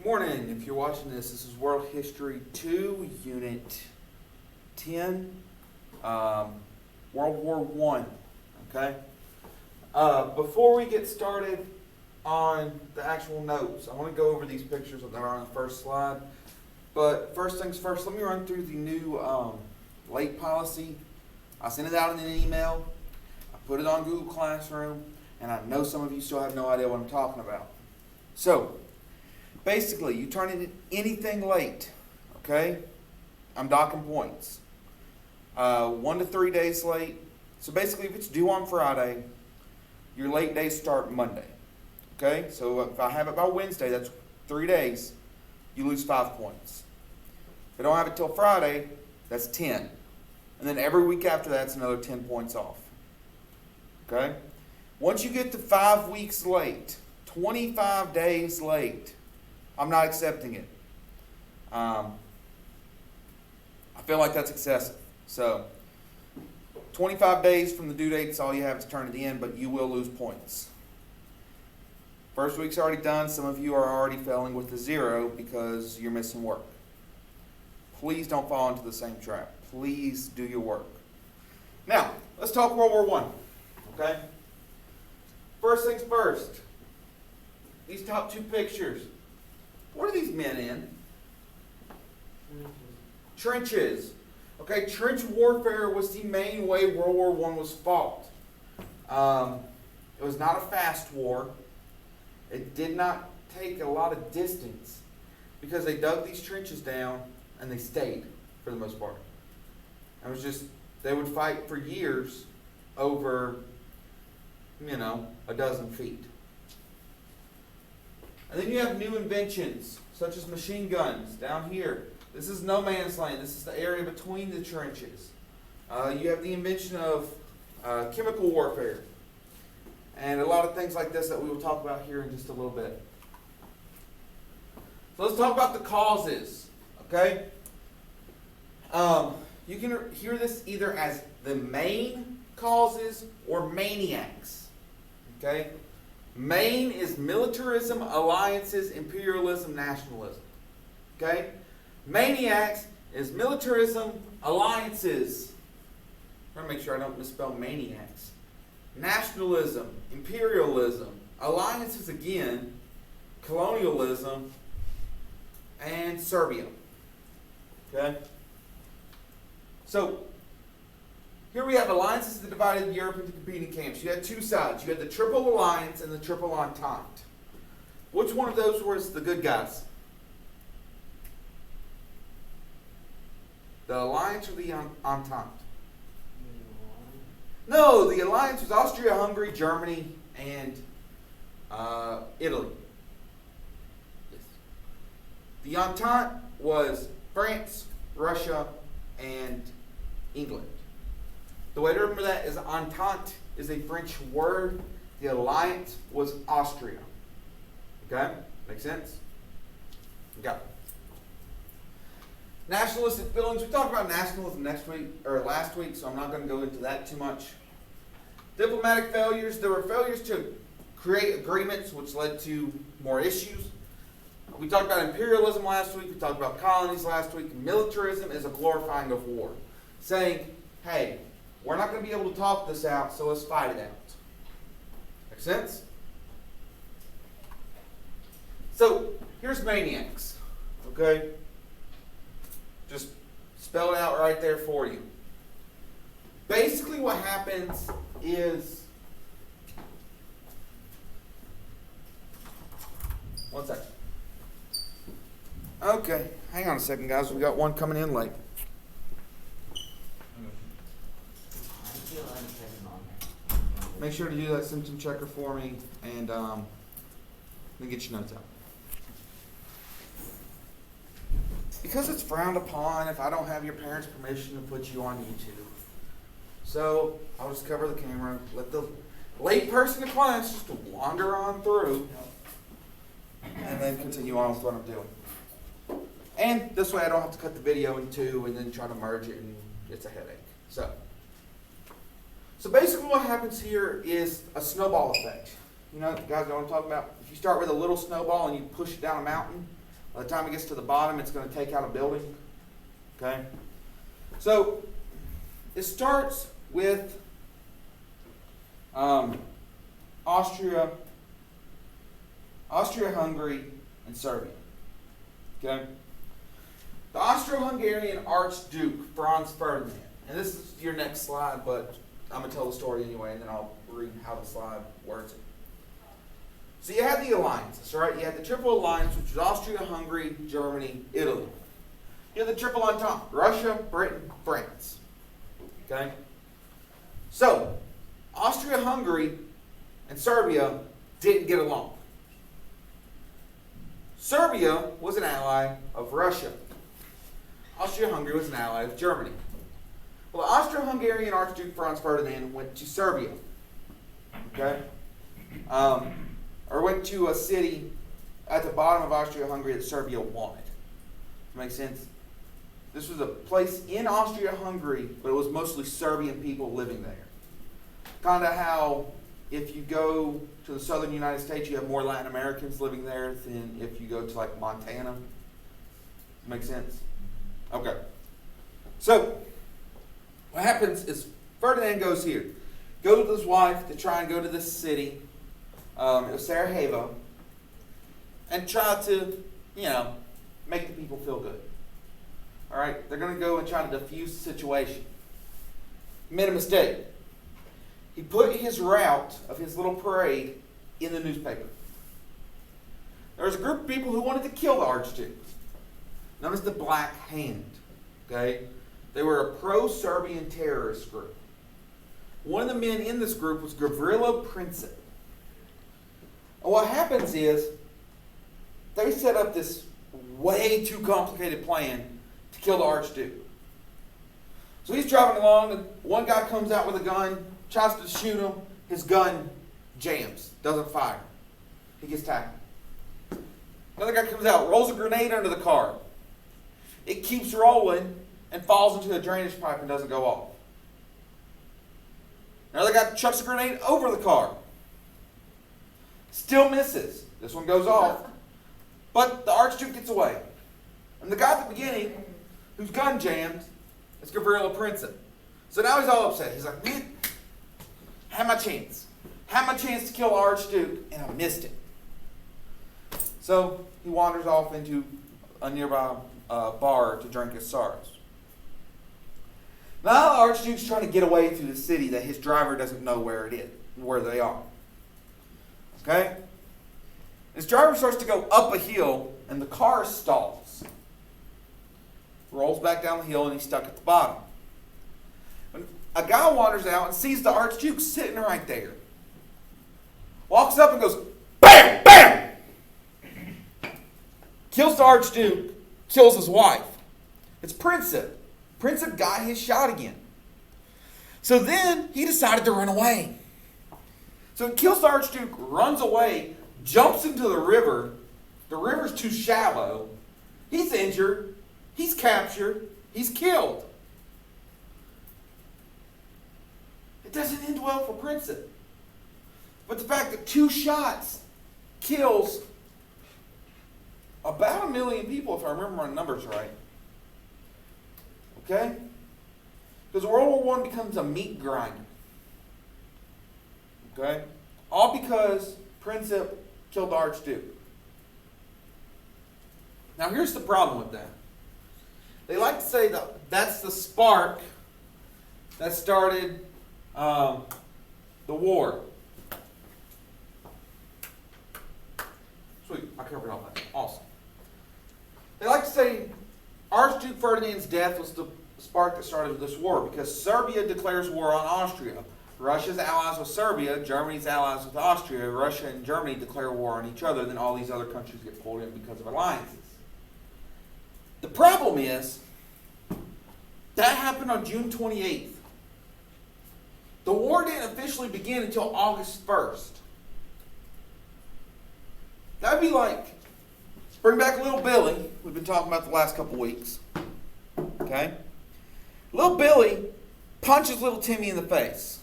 Morning. If you're watching this is World History 2, Unit 10, World War I. Okay. Before we get started on the actual notes, I want to go over these pictures that are on the first slide. But first things first, let me run through the new late policy. I sent it out in an email. I put it on Google Classroom, and I know some of you still have no idea what I'm talking about. So, basically, you turn in anything late, okay? I'm docking points. 1 to 3 days late. So basically, if it's due on Friday, your late days start Monday, okay? So if I have it by Wednesday, that's 3 days, you lose 5 points. If I don't have it till Friday, that's 10. And then every week after that, it's another 10 points off, okay? Once you get to 5 weeks late, 25 days late, I'm not accepting it. I feel like that's excessive. So, 25 days from the due date is all you have to turn it in, but you will lose points. First week's already done. Some of you are already failing with a 0 because you're missing work. Please don't fall into the same trap. Please do your work. Now, let's talk World War I. Okay? First things first. These top two pictures. What are these men in? Trenches. Okay, trench warfare was the main way World War I was fought. It was not a fast war. It did not take a lot of distance because they dug these trenches down and they stayed for the most part. It was just, they would fight for years over, a dozen feet. And then you have new inventions, such as machine guns down here. This is no man's land. This is the area between the trenches. You have the invention of chemical warfare. And a lot of things like this that we will talk about here in just a little bit. So let's talk about the causes, okay? You can hear this either as the main causes or maniacs, okay? Main is militarism, alliances, imperialism, nationalism. Okay? Maniacs is militarism, alliances. I'm trying to make sure I don't misspell maniacs. Nationalism, imperialism, alliances again, colonialism, and Serbia. Okay? So, here we have alliances that divided Europe into competing camps. You had two sides. You had the Triple Alliance and the Triple Entente. Which one of those was the good guys? The Alliance or the Entente? No, the Alliance was Austria, Hungary, Germany, and Italy. Yes. The Entente was France, Russia, and England. The way to remember that is Entente is a French word. The alliance was Austria. Okay? Make sense? Okay. Nationalistic feelings. We talked about nationalism last week, so I'm not going to go into that too much. Diplomatic failures. There were failures to create agreements, which led to more issues. We talked about imperialism last week. We talked about colonies last week. Militarism is a glorifying of war. Saying, hey, we're not going to be able to talk this out, so let's fight it out. Make sense? So, here's maniacs. Okay? Just spell it out right there for you. Basically what happens is... One second. Okay, hang on a second, guys. We got one coming in late. Make sure to do that symptom checker for me, and then get your notes out. Because it's frowned upon if I don't have your parents' permission to put you on YouTube. So I'll just cover the camera, let the late person in class just wander on through, and then continue on with what I'm doing. And this way I don't have to cut the video in two and then try to merge it, and it's a headache. So basically what happens here is a snowball effect. You guys know what I'm talking about? If you start with a little snowball and you push it down a mountain, By the time it gets to the bottom, it's going to take out a building. Okay? So, it starts with Austria, Hungary, and Serbia. Okay? The Austro-Hungarian Archduke Franz Ferdinand, and this is your next slide, but I'm going to tell the story anyway, and then I'll read how the slide words it. So you had the alliances, right? You had the Triple Alliance, which was Austria, Hungary, Germany, Italy. You had the Triple Entente, Russia, Britain, France. Okay? So, Austria, Hungary, and Serbia didn't get along. Serbia was an ally of Russia. Austria-Hungary was an ally of Germany. Well, the Austro-Hungarian Archduke Franz Ferdinand went to Serbia. Okay? Or went to a city at the bottom of Austria-Hungary that Serbia wanted. Does that make sense? This was a place in Austria-Hungary, but it was mostly Serbian people living there. Kind of how if you go to the southern United States, you have more Latin Americans living there than if you go to like Montana. Make sense? Okay. So, what happens is Ferdinand goes here. Goes with his wife to try and go to this city. It was Sarajevo. And try to, make the people feel good. All right? They're going to go and try to defuse the situation. Made a mistake. He put his route of his little parade in the newspaper. There was a group of people who wanted to kill the Archduke, known as the Black Hand. Okay? They were a pro-Serbian terrorist group. One of the men in this group was Gavrilo Princip. And what happens is, they set up this way too complicated plan to kill the Archduke. So he's driving along, and one guy comes out with a gun, tries to shoot him. His gun jams, doesn't fire. He gets tackled. Another guy comes out, rolls a grenade under the car. It keeps rolling and falls into a drainage pipe and doesn't go off. Another guy chucks a grenade over the car. Still misses. This one goes off. But the Archduke gets away. And the guy at the beginning, whose gun jammed, is Gavrilo Princip. So now he's all upset. He's like, man, had my chance. Had my chance to kill the Archduke, and I missed it. So he wanders off into a nearby bar to drink his sorrows. Now the Archduke's trying to get away through the city that his driver doesn't know where they are. Okay? His driver starts to go up a hill, and the car stalls. Rolls back down the hill, and he's stuck at the bottom. A guy wanders out and sees the Archduke sitting right there. Walks up and goes, BAM! BAM! Kills the Archduke, kills his wife. It's Princip. Princip got his shot again. So then he decided to run away. So he kills the Archduke, runs away, jumps into the river. The river's too shallow. He's injured. He's captured. He's killed. It doesn't end well for Princip. But the fact that 2 shots kills about 1 million people, if I remember my numbers right. Okay? Because World War I becomes a meat grinder. Okay? All because Princip killed the Archduke. Now here's the problem with that. They like to say that that's the spark that started the war. Sweet, I covered all that. Awesome. They like to say Archduke Ferdinand's death was the spark that started this war because Serbia declares war on Austria. Russia's allies with Serbia, Germany's allies with Austria. Russia and Germany declare war on each other, then all these other countries get pulled in because of alliances. The problem is, that happened on June 28th. The war didn't officially begin until August 1st. That'd be like, bring back Little Billy, we've been talking about the last couple weeks. Okay? Little Billy punches Little Timmy in the face.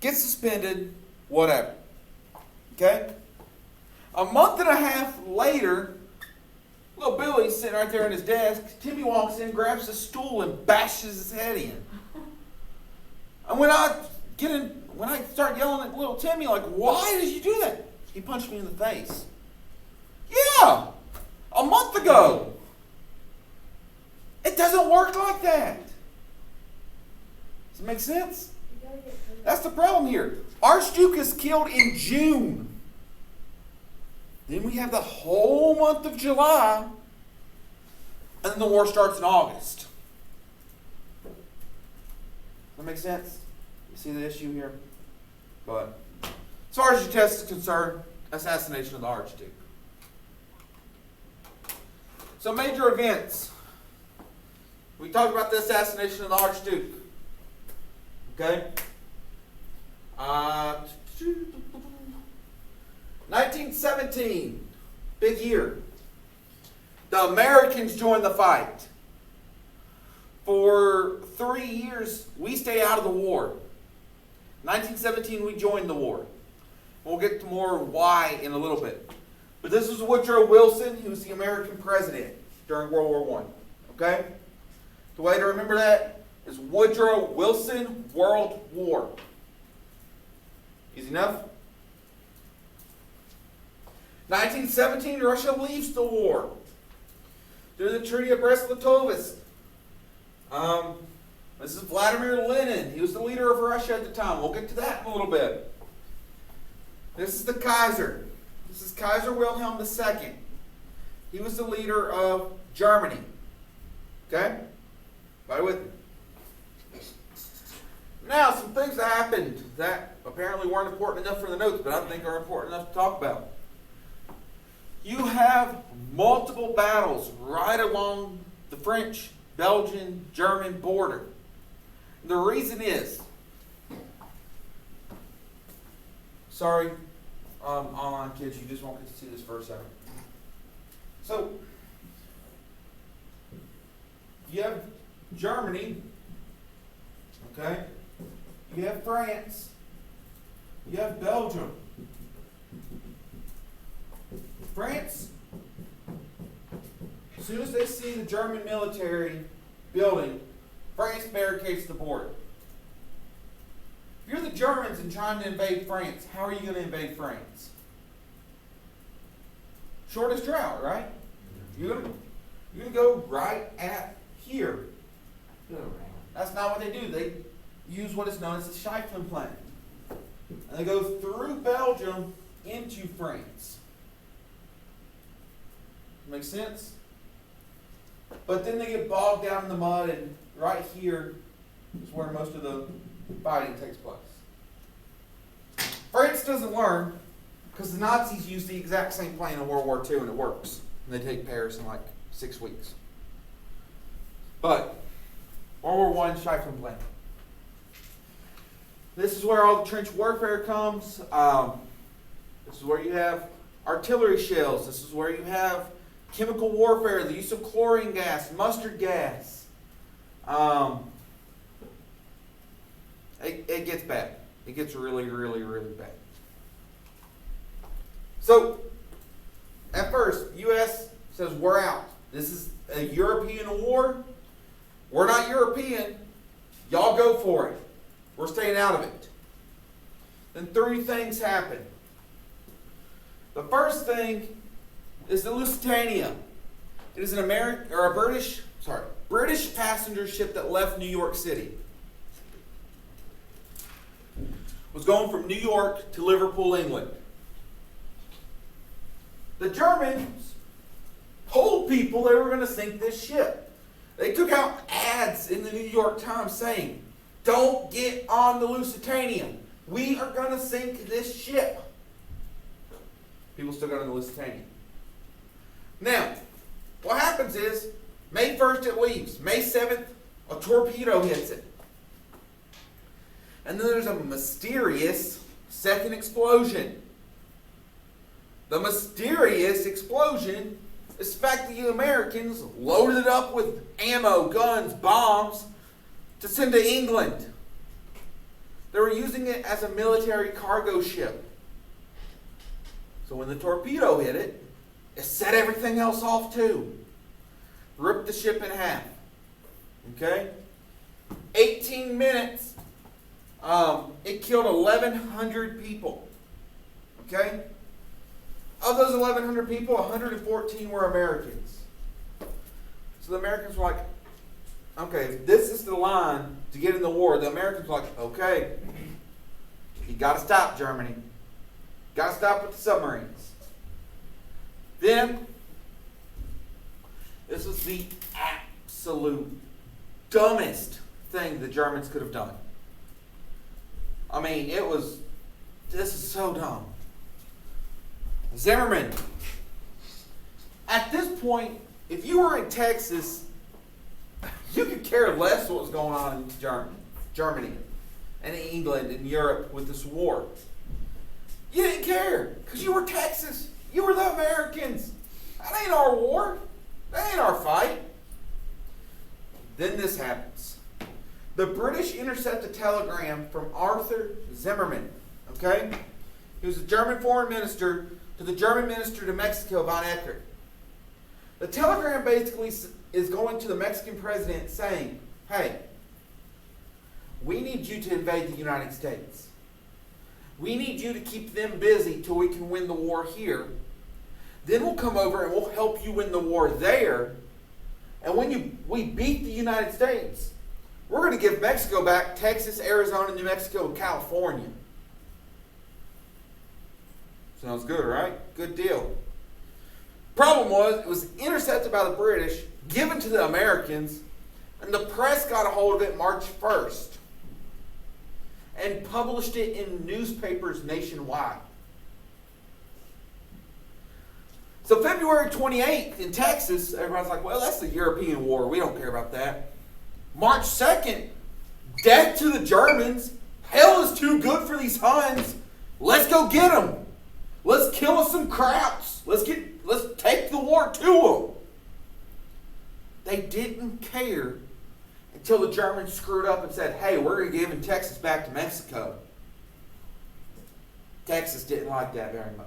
Gets suspended, whatever. Okay? A month and a half later, Little Billy's sitting right there at his desk. Timmy walks in, grabs a stool, and bashes his head in. And when I start yelling at little Timmy, like, why did you do that? He punched me in the face. Yeah, a month ago. It doesn't work like that. Does it make sense? That's the problem here. Archduke is killed in June. Then we have the whole month of July, and then the war starts in August. Does that make sense? You see the issue here? But as far as your test is concerned, assassination of the Archduke. So major events. We talked about the assassination of the Archduke. Okay? 1917, big year. The Americans joined the fight. For 3 years, we stay out of the war. 1917, we joined the war. We'll get to more why in a little bit. But this was Woodrow Wilson. He was the American president during World War I. Okay? The way to remember that is Woodrow Wilson, World War. Easy enough? 1917, Russia leaves the war. Through the Treaty of Brest-Litovsk. This is Vladimir Lenin. He was the leader of Russia at the time. We'll get to that in a little bit. This is the Kaiser. This is Kaiser Wilhelm II. He was the leader of Germany. Okay? Right with me. Now, some things that happened that apparently weren't important enough for the notes, but I think are important enough to talk about. You have multiple battles right along the French, Belgian, German border. The reason is, sorry, online kids, you just won't get to see this for a second. So, you have Germany, okay? You have France, you have Belgium. France, as soon as they see the German military building, France barricades the border. If you're the Germans and trying to invade France, how are you going to invade France? Shortest route, right? You're going to go right at here. That's not what they do. They use what is known as the WHII plan. And they go through Belgium into France. Make sense? But then they get bogged down in the mud, and right here is where most of the fighting takes place. France doesn't learn because the Nazis use the exact same plan in World War II, and it works. And they take Paris in like 6 weeks. But World War I, WHII plan. This is where all the trench warfare comes. This is where you have artillery shells. This is where you have chemical warfare, the use of chlorine gas, mustard gas. It gets bad. It gets really, really, really bad. So, at first, U.S. says, we're out. This is a European war. We're not European. Y'all go for it. We're staying out of it. Then 3 things happen. The first thing is the Lusitania. It is an British passenger ship that left New York City. Was going from New York to Liverpool, England. The Germans told people they were going to sink this ship. They took out ads in the New York Times saying, don't get on the Lusitania. We are going to sink this ship. People still got on the Lusitania. Now, what happens is, May 1st it leaves. May 7th, a torpedo hits it. And then there's a mysterious second explosion. The mysterious explosion is the fact that the Americans loaded it up with ammo, guns, bombs to send to England. They were using it as a military cargo ship. So when the torpedo hit it, It set everything else off too. Ripped the ship in half. Okay? 18 minutes. It killed 1,100 people. Okay? Of those 1,100 people, 114 were Americans. So the Americans were like, okay, this is the line to get in the war. The Americans were like, okay, you got to stop Germany. Got to stop with the submarines. Then, this was the absolute dumbest thing the Germans could have done. I mean, this is so dumb. Zimmerman. At this point, if you were in Texas, you could care less what was going on in Germany and England and Europe with this war. You didn't care because you were Texas. You were the Americans. That ain't our war. That ain't our fight. Then this happens. The British intercept a telegram from Arthur Zimmerman. Okay? He was a German foreign minister to the German minister to Mexico, von Eckert. The telegram basically is going to the Mexican president saying, hey, we need you to invade the United States. We need you to keep them busy till we can win the war here. Then we'll come over and we'll help you win the war there. And when we beat the United States, we're going to give Mexico back Texas, Arizona, New Mexico, and California. Sounds good, right? Good deal. Problem was, it was intercepted by the British, given to the Americans, and the press got a hold of it March 1st and published it in newspapers nationwide. So February 28th in Texas, everybody's like, well, that's the European war. We don't care about that. March 2nd, death to the Germans. Hell is too good for these Huns. Let's go get them. Let's kill us some Krauts. Let's take the war to them. They didn't care until the Germans screwed up and said, hey, we're giving Texas back to Mexico. Texas didn't like that very much.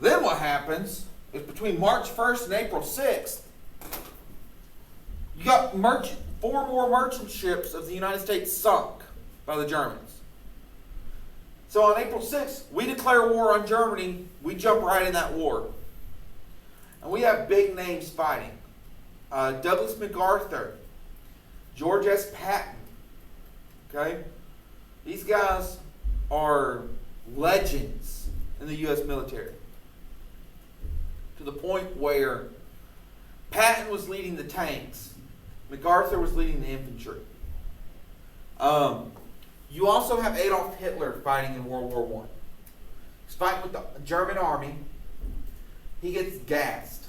Then what happens is between March 1st and April 6th, you got 4 more merchant ships of the United States sunk by the Germans. So on April 6th, we declare war on Germany. We jump right in that war. And we have big names fighting. Douglas MacArthur, George S. Patton. Okay? These guys are legends in the U.S. military. To the point where Patton was leading the tanks. MacArthur was leading the infantry. You also have Adolf Hitler fighting in World War I. He's fighting with the German army. He gets gassed.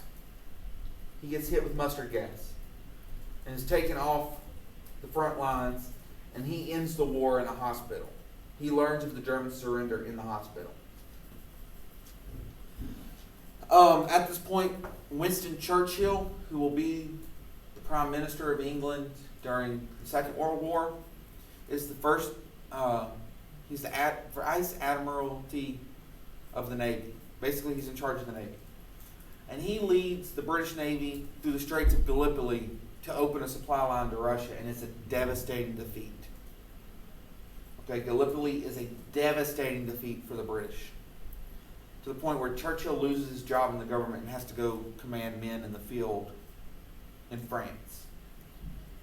He gets hit with mustard gas. And is taken off the front lines. And he ends the war in a hospital. He learns of the German surrender in the hospital. At this point, Winston Churchill, who will be the Prime Minister of England during the Second World War, is the first, he's the Vice Admiralty of the Navy. Basically, he's in charge of the Navy. And he leads the British Navy through the Straits of Gallipoli to open a supply line to Russia, and it's a devastating defeat. Okay, Gallipoli is a devastating defeat for the British. To the point where Churchill loses his job in the government and has to go command men in the field in France.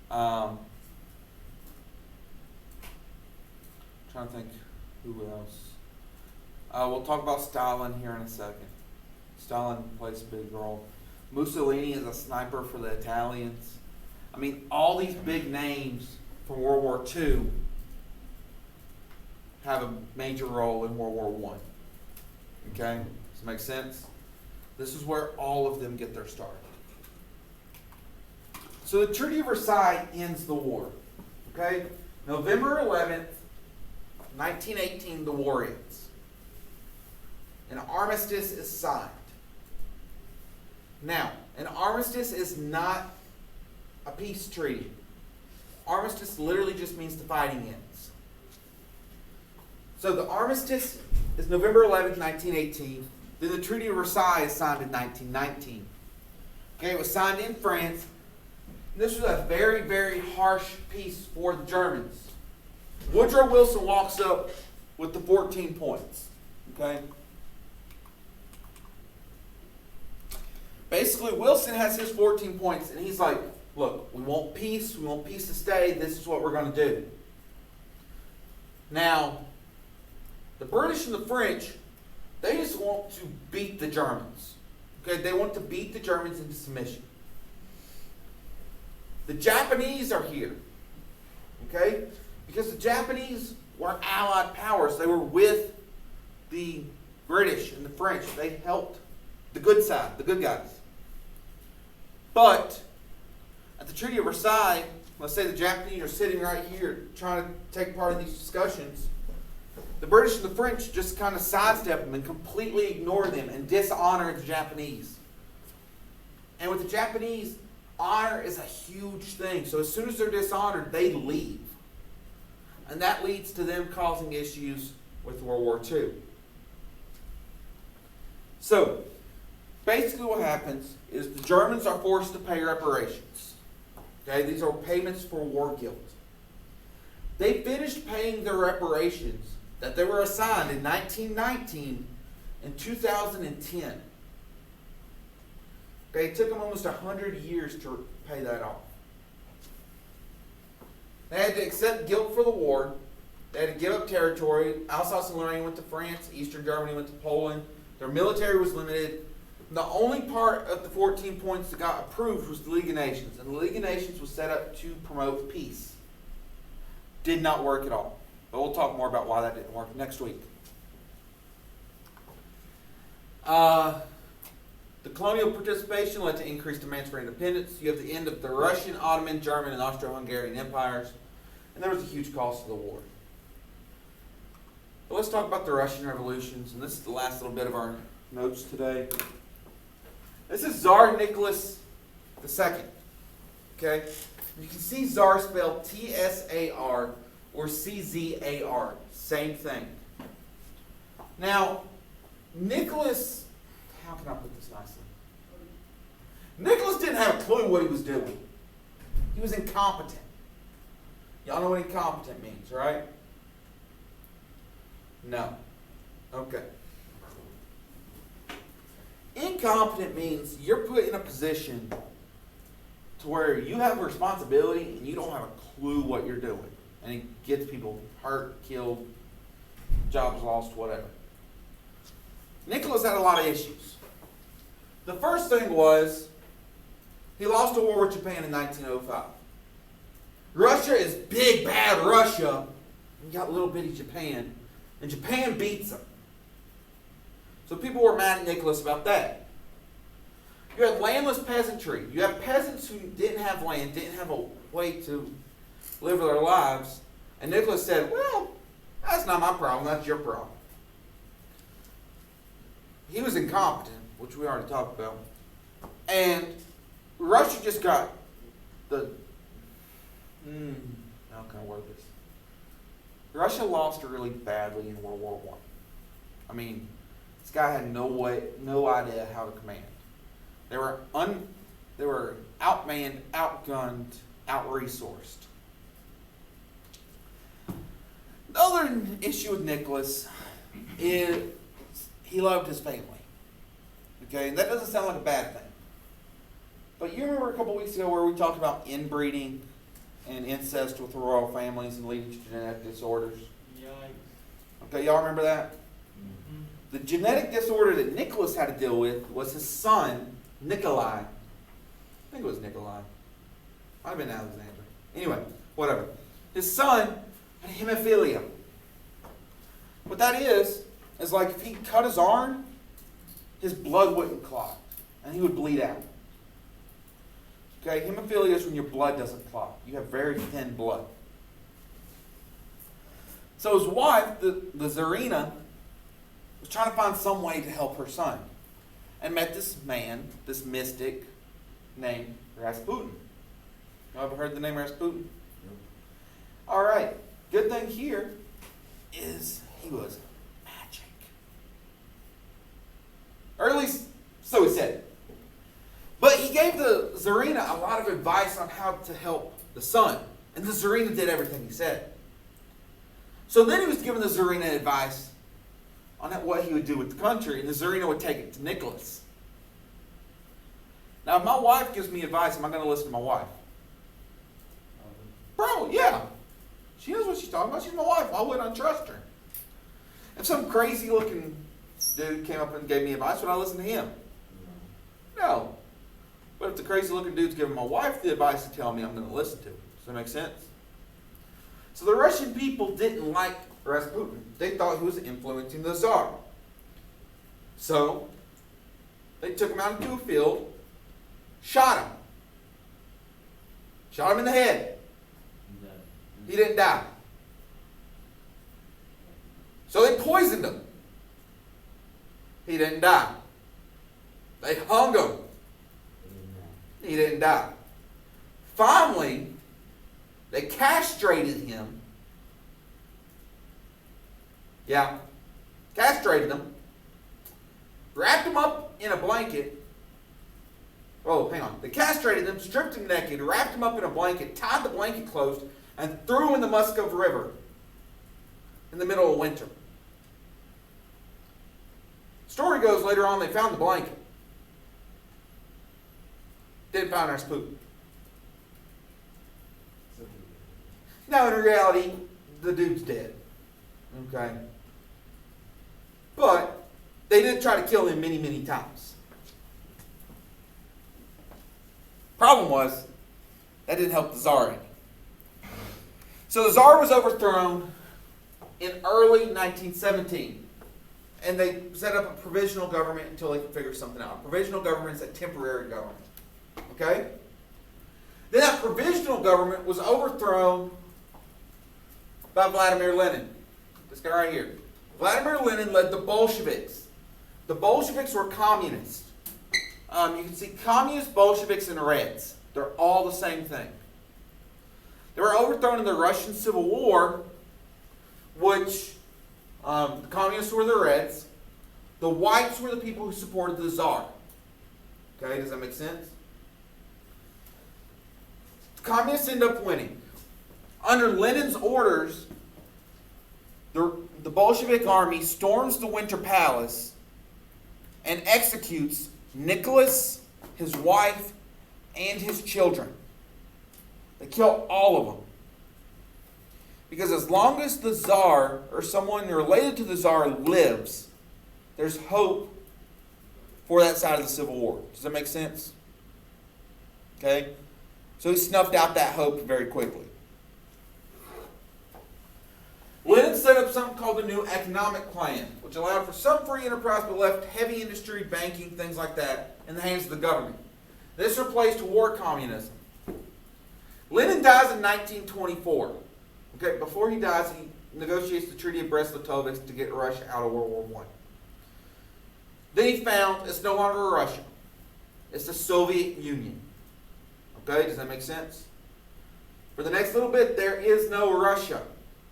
Trying to think who else. We'll talk about Stalin here in a second. Stalin plays a big role. Mussolini is a sniper for the Italians. I mean, all these big names from World War II have a major role in World War I. Okay? Does that make sense? This is where all of them get their start. So the Treaty of Versailles ends the war. Okay? November 11th, 1918, the war ends. An armistice is signed. Now, an armistice is not a peace treaty. Armistice literally just means the fighting ends. So the armistice is November 11th, 1918. Then the Treaty of Versailles is signed in 1919. Okay, it was signed in France. This was a very, very harsh peace for the Germans. Woodrow Wilson walks up with the 14 points. Okay? Basically, Wilson has his 14 points, and he's like, look, we want peace. We want peace to stay. This is what we're going to do. Now, the British and the French, they just want to beat the Germans. Okay? They want to beat the Germans into submission. The Japanese are here. Okay? Because the Japanese were allied powers. They were with the British and the French. They helped the good side, the good guys. But at the Treaty of Versailles, let's say the Japanese are sitting right here trying to take part in these discussions. The British and the French just kind of sidestep them and completely ignore them and dishonor the Japanese. And with the Japanese, honor is a huge thing. So as soon as they're dishonored, they leave. And that leads to them causing issues with World War II. So, basically what happens is the Germans are forced to pay reparations. Okay, these are payments for war guilt. They finished paying their reparations that they were assigned in 1919 and 2010. Okay, it took them almost 100 years to pay that off. They had to accept guilt for the war. They had to give up territory. Alsace and Lorraine went to France. Eastern Germany went to Poland. Their military was limited. The only part of the 14 points that got approved was the League of Nations. And the League of Nations was set up to promote peace. Did not work at all. But we'll talk more about why that didn't work next week. The colonial participation led to increased demands for independence. You have the end of the Russian, Ottoman, German, and Austro-Hungarian empires. And there was a huge cost to the war. But let's talk about the Russian revolutions. And this is the last little bit of our notes today. This is Tsar Nicholas II. Okay? You can see Tsar spelled T-S-A-R or C-Z-A-R. Same thing. Now, Nicholas, how can I put this nicely? Nicholas didn't have a clue what he was doing. He was incompetent. Y'all know what incompetent means, right? No. Okay. Incompetent means you're put in a position to where you have a responsibility and you don't have a clue what you're doing. And it gets people hurt, killed, jobs lost, whatever. Nicholas had a lot of issues. The first thing was he lost a war with Japan in 1905. Russia is big, bad Russia. You got little bitty Japan. And Japan beats them. So people were mad at Nicholas about that. You had landless peasantry. You have peasants who didn't have land, didn't have a way to live their lives. And Nicholas said, well, that's not my problem, that's your problem. He was incompetent, which we already talked about. And Russia just got the... how can I word this? Russia lost really badly in World War I. I mean, this guy had no idea how to command. They were outmanned, outgunned, out-resourced. The other issue with Nicholas is he loved his family. Okay, and that doesn't sound like a bad thing. But you remember a couple weeks ago where we talked about inbreeding and incest with the royal families and leading to genetic disorders? Yikes. Okay, y'all remember that? Mm-hmm. The genetic disorder that Nicholas had to deal with was his son, Nikolai. I think it was Nikolai. Might have been Alexander. Anyway, whatever. His son had hemophilia. What that is like if he cut his arm, his blood wouldn't clot, and he would bleed out. Okay, hemophilia is when your blood doesn't clot. You have very thin blood. So his wife, the Tsarina, was trying to find some way to help her son, and met this man, this mystic, named Rasputin. Y'all ever heard the name Rasputin? Nope. All right. Good thing here is he was magic. Tsarina a lot of advice on how to help the son. And the Tsarina did everything he said. So then he was giving the Tsarina advice on what he would do with the country, and the Tsarina would take it to Nicholas. Now, if my wife gives me advice, am I going to listen to my wife? Bro, yeah. She knows what she's talking about. She's my wife. Why wouldn't I trust her? If some crazy-looking dude came up and gave me advice, would I listen to him? No. But if the crazy-looking dude's giving my wife the advice to tell me, I'm going to listen to him. Does that make sense? So the Russian people didn't like Rasputin. They thought he was influencing the Tsar. So they took him out into a field, shot him. Shot him in the head. He didn't die. So they poisoned him. He didn't die. They hung him. He didn't die. Finally, they castrated him. Yeah. Castrated him. Wrapped him up in a blanket. Oh, hang on. They castrated him, stripped him naked, wrapped him up in a blanket, tied the blanket closed, and threw him in the Muskov River in the middle of winter. Story goes later on they found the blanket. Didn't find Rasputin. Now in reality, the dude's dead. Okay? But they did try to kill him many, many times. Problem was, that didn't help the Tsar any. So the Tsar was overthrown in early 1917. And they set up a provisional government until they could figure something out. A provisional government is a temporary government. Okay? Then that provisional government was overthrown by Vladimir Lenin. This guy right here. Vladimir Lenin led the Bolsheviks. The Bolsheviks were communists. You can see communists, Bolsheviks, and Reds. They're all the same thing. They were overthrown in the Russian Civil War, which the communists were the Reds. The whites were the people who supported the Tsar. Okay, does that make sense? The communists end up winning. Under Lenin's orders, the Bolshevik army storms the Winter Palace and executes Nicholas, his wife, and his children. They kill all of them. Because as long as the Tsar or someone related to the Tsar lives, there's hope for that side of the Civil War. Does that make sense? Okay? So he snuffed out that hope very quickly. Lenin set up something called the New Economic Plan, which allowed for some free enterprise but left heavy industry, banking, things like that in the hands of the government. This replaced war communism. Lenin dies in 1924. Okay, before he dies, he negotiates the Treaty of Brest-Litovsk to get Russia out of World War I. Then he found it's no longer Russia. It's the Soviet Union. Okay, does that make sense? For the next little bit, there is no Russia.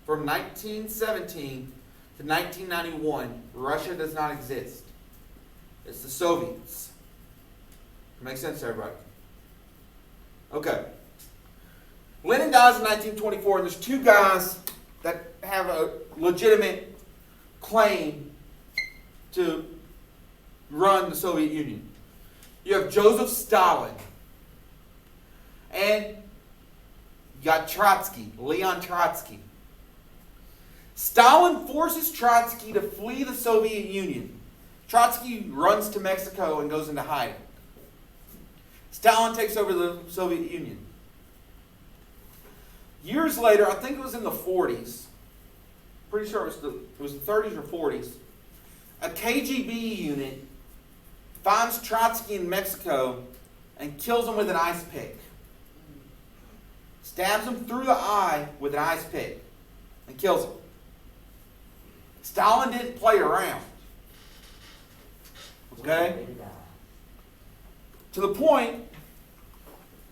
From 1917 to 1991, Russia does not exist. It's the Soviets. Makes sense to everybody? Okay. Lenin dies in 1924, and there's two guys that have a legitimate claim to run the Soviet Union. You have Joseph Stalin, and you got Trotsky, Leon Trotsky. Stalin forces Trotsky to flee the Soviet Union. Trotsky runs to Mexico and goes into hiding. Stalin takes over the Soviet Union. Years later, I think it was in the 40s, pretty sure it was the 30s or 40s, a KGB unit finds Trotsky in Mexico and kills him with an ice pick. Stabs him through the eye with an ice pick and kills him. Stalin didn't play around. Okay? To the point,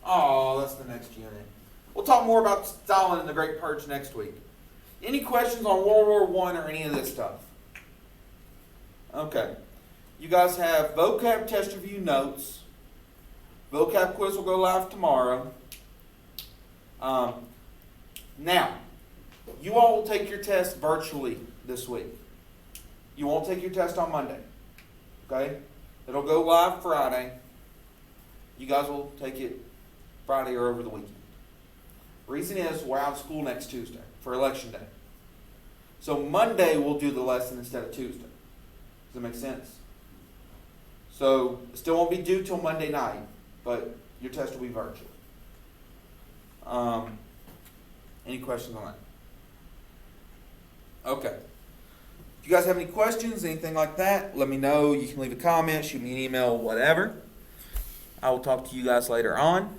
that's the next unit. We'll talk more about Stalin and the Great Purge next week. Any questions on World War I or any of this stuff? Okay. You guys have vocab test review notes. vocab quiz will go live tomorrow. Now, you all will take your test virtually this week. You won't take your test on Monday. Okay? It'll go live Friday. You guys will take it Friday or over the weekend. Reason is we're out of school next Tuesday for election day. So Monday we'll do the lesson instead of Tuesday. Does that make sense? So it still won't be due till Monday night, but your test will be virtual. Any questions on that? Okay. If you guys have any questions, anything like that, let me know. You can leave a comment, shoot me an email, whatever. I will talk to you guys later on.